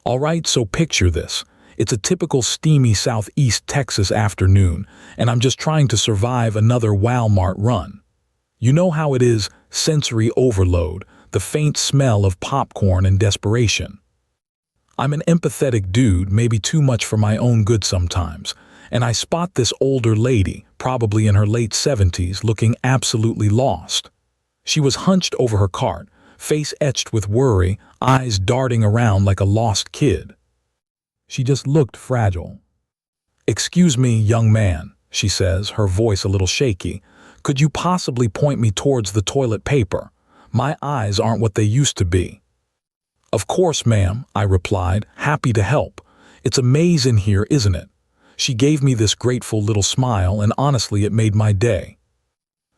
Alright, so picture this. It's a typical steamy Southeast Texas afternoon, and I'm just trying to survive another Walmart run. You know how it is, sensory overload, the faint smell of popcorn and desperation. I'm an empathetic dude, maybe too much for my own good sometimes, and I spot this older lady, probably in her late 70s, looking absolutely lost. She was hunched over her cart, face etched with worry, eyes darting around like a lost kid. She just looked fragile. "Excuse me, young man," she says, her voice a little shaky. "Could you possibly point me towards the toilet paper? My eyes aren't what they used to be." "Of course, ma'am," I replied, happy to help. "It's a maze in here, isn't it?" She gave me this grateful little smile, and honestly, it made my day.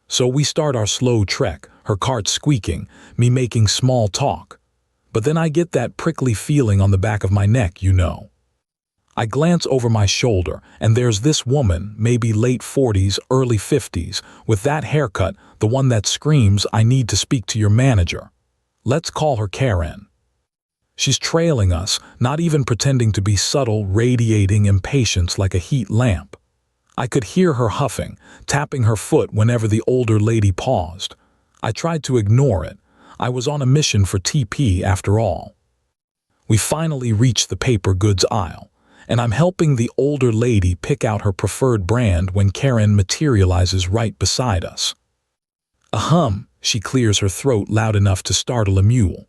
So we start our slow trek, her cart squeaking, me making small talk. But then I get that prickly feeling on the back of my neck, you know. I glance over my shoulder, and there's this woman, maybe late 40s, early 50s, with that haircut, the one that screams, "I need to speak to your manager." Let's call her Karen. She's trailing us, not even pretending to be subtle, radiating impatience like a heat lamp. I could hear her huffing, tapping her foot whenever the older lady paused. I tried to ignore it. I was on a mission for TP after all. We finally reach the paper goods aisle, and I'm helping the older lady pick out her preferred brand when Karen materializes right beside us. Ahem, she clears her throat loud enough to startle a mule.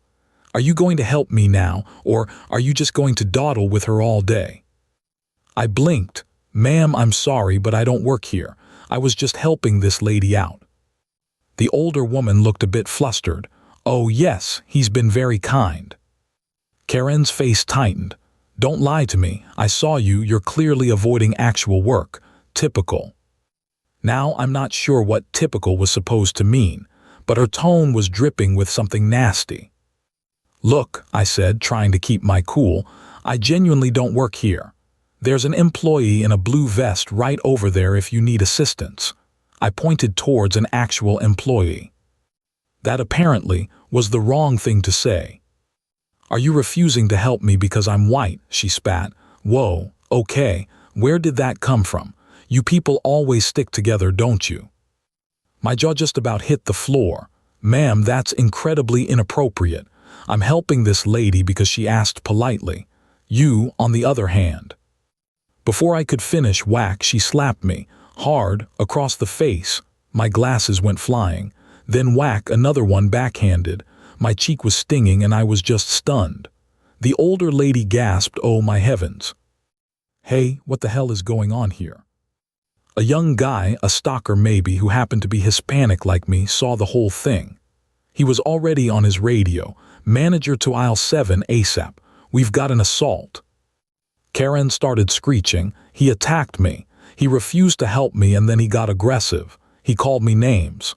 "Are you going to help me now, or are you just going to dawdle with her all day?" I blinked. "Ma'am, I'm sorry, but I don't work here. I was just helping this lady out." The older woman looked a bit flustered. "Oh yes, he's been very kind." Karen's face tightened. "Don't lie to me. I saw you. You're clearly avoiding actual work. Typical." Now I'm not sure what typical was supposed to mean, but her tone was dripping with something nasty. "Look," I said, trying to keep my cool, "I genuinely don't work here. There's an employee in a blue vest right over there if you need assistance." I pointed towards an actual employee. That apparently was the wrong thing to say. "Are you refusing to help me because I'm white?" she spat. "Whoa, okay, where did that come from? You people always stick together, don't you?" My jaw just about hit the floor. "Ma'am, that's incredibly inappropriate. I'm helping this lady because she asked politely. You, on the other hand." Before I could finish, whack, she slapped me, hard, across the face. My glasses went flying. Then whack, another one backhanded. My cheek was stinging and I was just stunned. The older lady gasped, "Oh my heavens. Hey, what the hell is going on here?" A young guy, a stalker maybe, who happened to be Hispanic like me, saw the whole thing. He was already on his radio. "Manager to aisle 7 ASAP. We've got an assault." Karen started screeching. He attacked me. He refused to help me, and then he got aggressive. He called me names.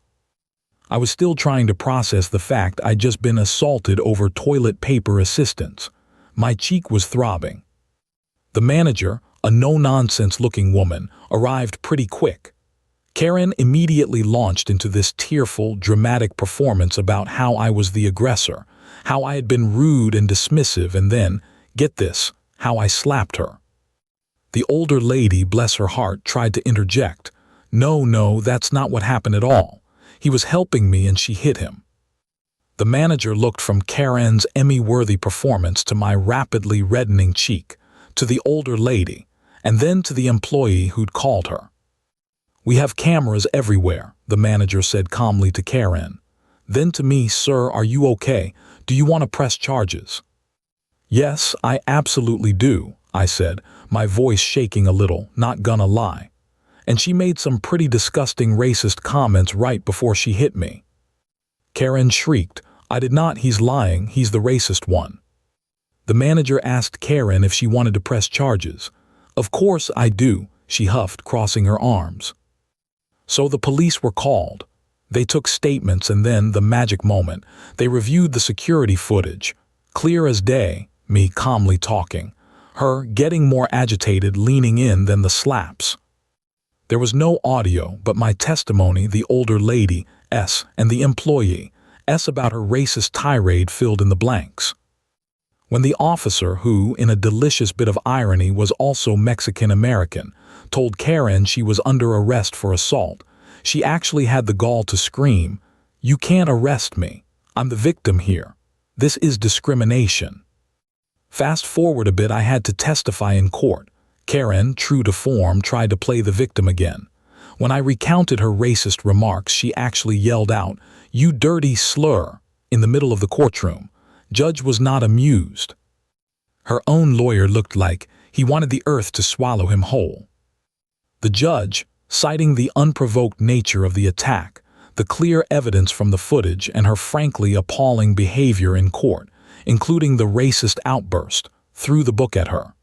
I was still trying to process the fact I'd just been assaulted over toilet paper assistance. My cheek was throbbing. The manager, a no-nonsense looking woman, arrived pretty quick. Karen immediately launched into this tearful, dramatic performance about how I was the aggressor, how I had been rude and dismissive, and then, get this, how I slapped her. The older lady, bless her heart, tried to interject. No, that's not what happened at all. He was helping me and she hit him." The manager looked from Karen's Emmy-worthy performance to my rapidly reddening cheek, to the older lady, and then to the employee who'd called her. "We have cameras everywhere," the manager said calmly to Karen. Then to me, "Sir, are you okay? Do you want to press charges?" "Yes, I absolutely do," I said, my voice shaking a little, not gonna lie. And she made some pretty disgusting racist comments right before she hit me. Karen shrieked, "I did not, he's lying, he's the racist one." The manager asked Karen if she wanted to press charges. "Of course I do," she huffed, crossing her arms. So the police were called. They took statements, and then, the magic moment, they reviewed the security footage. Clear as day, me calmly talking, her getting more agitated, leaning in than the slaps. There was no audio, but my testimony, the older lady, S, and the employee, S, about her racist tirade filled in the blanks. When the officer, who, in a delicious bit of irony, was also Mexican-American, told Karen she was under arrest for assault, she actually had the gall to scream, "You can't arrest me. I'm the victim here. This is discrimination." Fast forward a bit, I had to testify in court. Karen, true to form, tried to play the victim again. When I recounted her racist remarks, she actually yelled out, "You dirty slur," in the middle of the courtroom. Judge was not amused. Her own lawyer looked like he wanted the earth to swallow him whole. The judge, citing the unprovoked nature of the attack, the clear evidence from the footage, and her frankly appalling behavior in court, including the racist outburst, threw the book at her.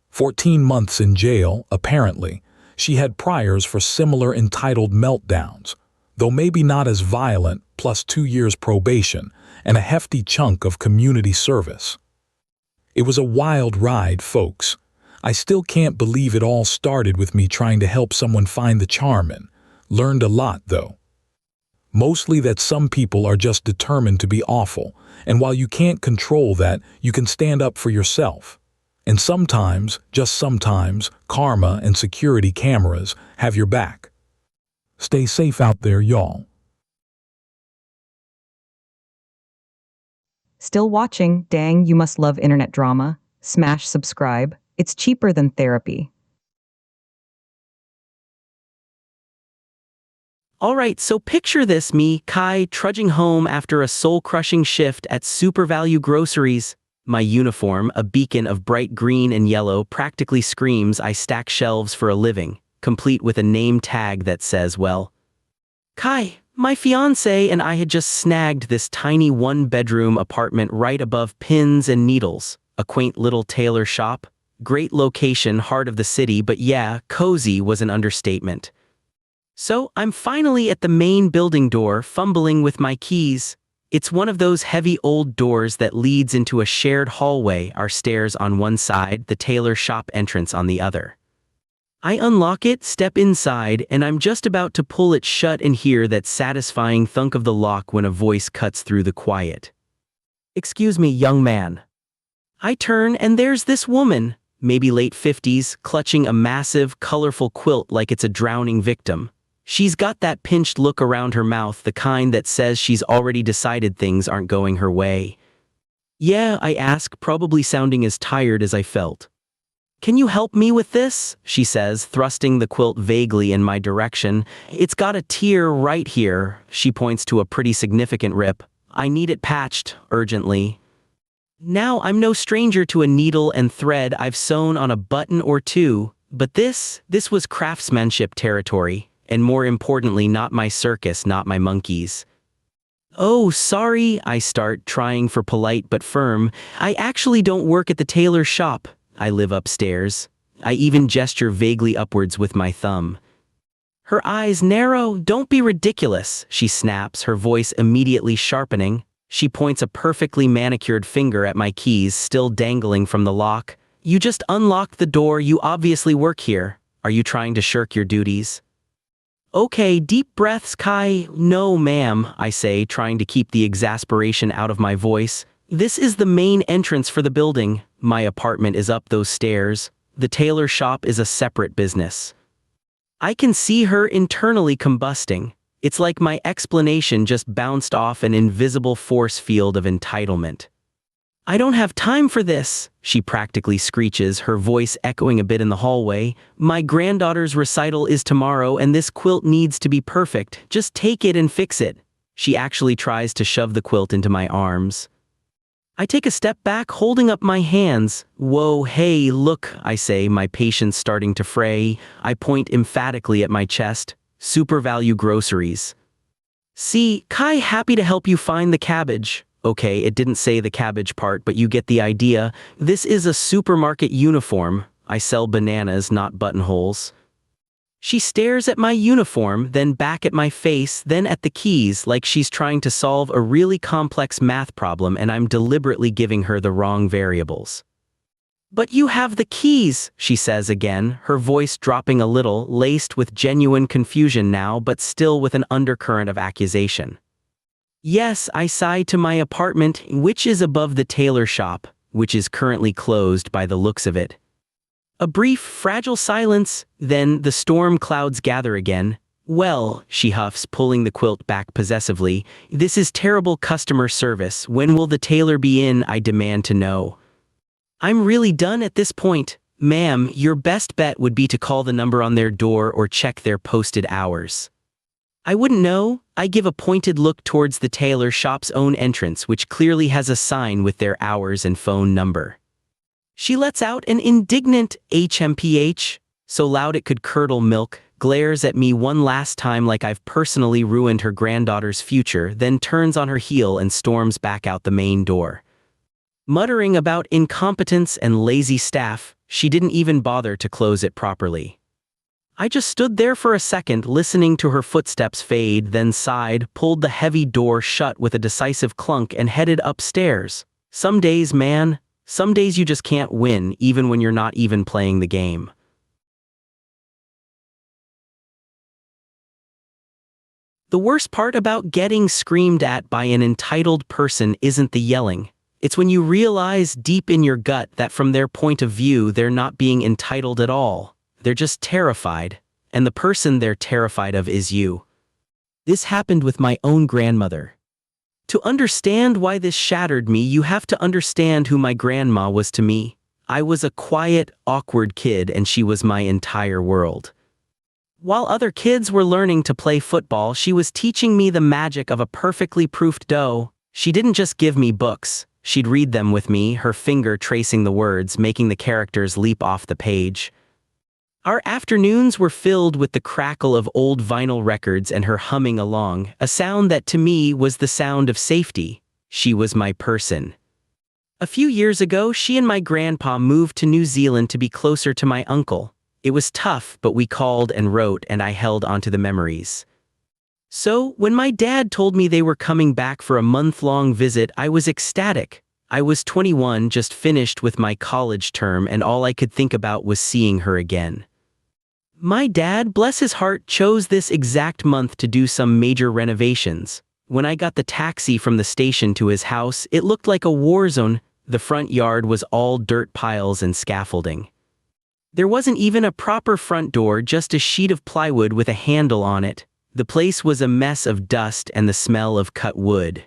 14 months in jail, apparently. She had priors for similar entitled meltdowns, though maybe not as violent, plus 2 years probation and a hefty chunk of community service. It was a wild ride, folks. I still can't believe it all started with me trying to help someone find the charm in. Learned a lot, though. Mostly that some people are just determined to be awful, and while you can't control that, you can stand up for yourself. And sometimes, just sometimes, karma and security cameras have your back. Stay safe out there, y'all. Still watching? Dang, you must love internet drama. Smash subscribe. It's cheaper than therapy. Alright, so picture this, me, Kai, trudging home after a soul-crushing shift at Super Value Groceries. My uniform, a beacon of bright green and yellow, practically screams I stack shelves for a living, complete with a name tag that says, well, Kai, my fiancé and I had just snagged this tiny one-bedroom apartment right above Pins and Needles, a quaint little tailor shop. Great location, heart of the city, but yeah, cozy was an understatement. So I'm finally at the main building door, fumbling with my keys. It's one of those heavy old doors that leads into a shared hallway, our stairs on one side, the tailor shop entrance on the other. I unlock it, step inside, and I'm just about to pull it shut and hear that satisfying thunk of the lock when a voice cuts through the quiet. "Excuse me, young man." I turn and there's this woman, maybe late 50s, clutching a massive, colorful quilt like it's a drowning victim. She's got that pinched look around her mouth, the kind that says she's already decided things aren't going her way. "Yeah," I ask, probably sounding as tired as I felt. "Can you help me with this?" she says, thrusting the quilt vaguely in my direction. "It's got a tear right here." She points to a pretty significant rip. "I need it patched, urgently." Now, I'm no stranger to a needle and thread I've sewn on a button or two, but this was craftsmanship territory, and more importantly, not my circus, not my monkeys. "Oh, sorry," I start, trying for polite but firm. "I actually don't work at the tailor shop. I live upstairs." I even gesture vaguely upwards with my thumb. Her eyes narrow. "Don't be ridiculous," she snaps, her voice immediately sharpening. She points a perfectly manicured finger at my keys still dangling from the lock. "You just unlocked the door. You obviously work here. Are you trying to shirk your duties?" "Okay, deep breaths, Kai." "No, ma'am," I say, trying to keep the exasperation out of my voice. "This is the main entrance for the building. My apartment is up those stairs. The tailor shop is a separate business." I can see her internally combusting. It's like my explanation just bounced off an invisible force field of entitlement. "I don't have time for this," she practically screeches, her voice echoing a bit in the hallway. "My granddaughter's recital is tomorrow and this quilt needs to be perfect. Just take it and fix it." She actually tries to shove the quilt into my arms. I take a step back, holding up my hands. "Whoa, hey, look," I say, my patience starting to fray. I point emphatically at my chest. "Super Value Groceries." "See, Kai, happy to help you find the cabbage." Okay, it didn't say the cabbage part, but you get the idea. "This is a supermarket uniform. I sell bananas, not buttonholes." She stares at my uniform, then back at my face, then at the keys, like she's trying to solve a really complex math problem and I'm deliberately giving her the wrong variables. "But you have the keys," she says again, her voice dropping a little, laced with genuine confusion now but still with an undercurrent of accusation. "Yes," I sigh, "to my apartment, which is above the tailor shop. which is currently closed by the looks of it. A brief, fragile silence, then the storm clouds gather again. Well, she huffs, pulling the quilt back possessively. This is terrible customer service. When will the tailor be in? I demand to know. I'm really done at this point. Ma'am, your best bet would be to call the number on their door or check their posted hours. I wouldn't know. I give a pointed look towards the tailor shop's own entrance, which clearly has a sign with their hours and phone number. She lets out an indignant HMPH, so loud it could curdle milk, glares at me one last time like I've personally ruined her granddaughter's future, then turns on her heel and storms back out the main door. Muttering about incompetence and lazy staff, she didn't even bother to close it properly. I just stood there for a second, listening to her footsteps fade, then sighed, pulled the heavy door shut with a decisive clunk, and headed upstairs. Some days, man, some days you just can't win, even when you're not even playing the game. The worst part about getting screamed at by an entitled person isn't the yelling. It's when you realize deep in your gut that from their point of view, they're not being entitled at all. They're just terrified, and the person they're terrified of is you. This happened with my own grandmother. To understand why this shattered me, you have to understand who my grandma was to me. I was a quiet, awkward kid, and she was my entire world. While other kids were learning to play football, she was teaching me the magic of a perfectly proofed dough. She didn't just give me books. She'd read them with me, her finger tracing the words, making the characters leap off the page. Our afternoons were filled with the crackle of old vinyl records and her humming along, a sound that to me was the sound of safety. She was my person. A few years ago, she and my grandpa moved to New Zealand to be closer to my uncle. It was tough, but we called and wrote, and I held onto the memories. So, when my dad told me they were coming back for a month-long visit, I was ecstatic. I was 21, just finished with my college term, and all I could think about was seeing her again. My dad, bless his heart, chose this exact month to do some major renovations. When I got the taxi from the station to his house, it looked like a war zone. The front yard was all dirt piles and scaffolding. There wasn't even a proper front door, just a sheet of plywood with a handle on it. The place was a mess of dust and the smell of cut wood.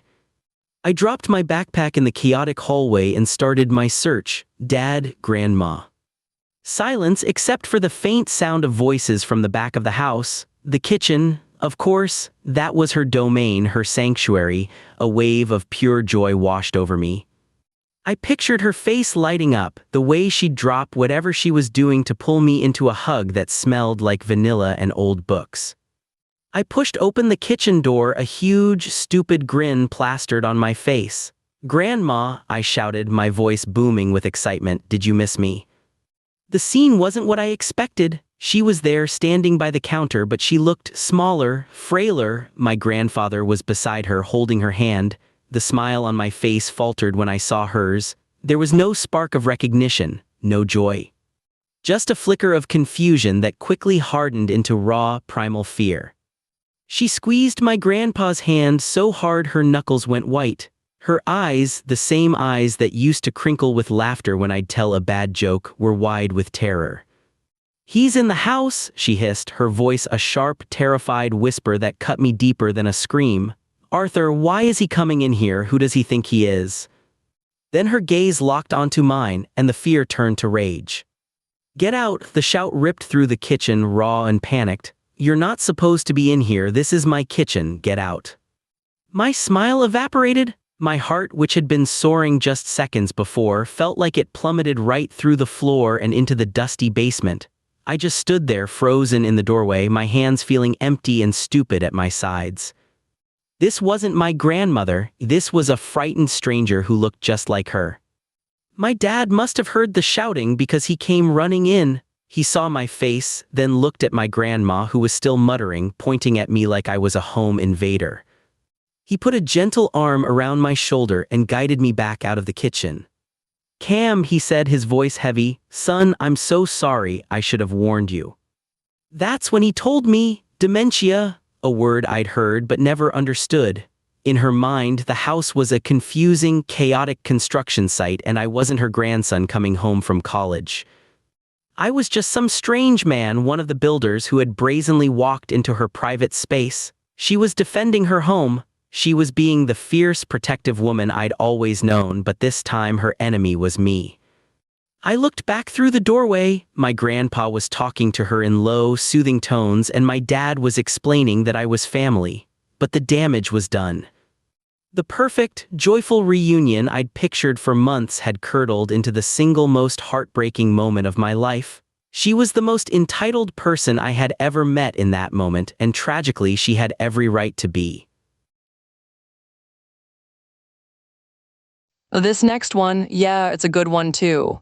I dropped my backpack in the chaotic hallway and started my search. Dad, Grandma. Silence except for the faint sound of voices from the back of the house. The kitchen, of course, that was her domain, her sanctuary. A wave of pure joy washed over me. I pictured her face lighting up, the way she'd drop whatever she was doing to pull me into a hug that smelled like vanilla and old books. I pushed open the kitchen door, a huge, stupid grin plastered on my face. "Grandma," I shouted, my voice booming with excitement, "did you miss me?" The scene wasn't what I expected. She was there, standing by the counter, but she looked smaller, frailer. My grandfather was beside her, holding her hand. The smile on my face faltered when I saw hers. There was no spark of recognition, no joy. Just a flicker of confusion that quickly hardened into raw, primal fear. She squeezed my grandpa's hand so hard her knuckles went white. Her eyes, the same eyes that used to crinkle with laughter when I'd tell a bad joke, were wide with terror. "He's in the house," she hissed, her voice a sharp, terrified whisper that cut me deeper than a scream. "Arthur, why is he coming in here? Who does he think he is?" Then her gaze locked onto mine, and the fear turned to rage. "Get out!" The shout ripped through the kitchen, raw and panicked. "You're not supposed to be in here. This is my kitchen. Get out." My smile evaporated. My heart, which had been soaring just seconds before, felt like it plummeted right through the floor and into the dusty basement. I just stood there, frozen in the doorway, my hands feeling empty and stupid at my sides. This wasn't my grandmother. This was a frightened stranger who looked just like her. My dad must have heard the shouting because he came running in. He saw my face, then looked at my grandma, who was still muttering, pointing at me like I was a home invader. He put a gentle arm around my shoulder and guided me back out of the kitchen. "Cam," he said, his voice heavy, "Son, I'm so sorry. I should have warned you." That's when he told me, dementia, a word I'd heard but never understood. In her mind, the house was a confusing, chaotic construction site, and I wasn't her grandson coming home from college. I was just some strange man, one of the builders who had brazenly walked into her private space. She was defending her home. She was being the fierce, protective woman I'd always known, but this time her enemy was me. I looked back through the doorway. My grandpa was talking to her in low, soothing tones, and my dad was explaining that I was family. But the damage was done. The perfect, joyful reunion I'd pictured for months had curdled into the single most heartbreaking moment of my life. She was the most entitled person I had ever met in that moment, and tragically, she had every right to be. This next one, yeah, it's a good one too.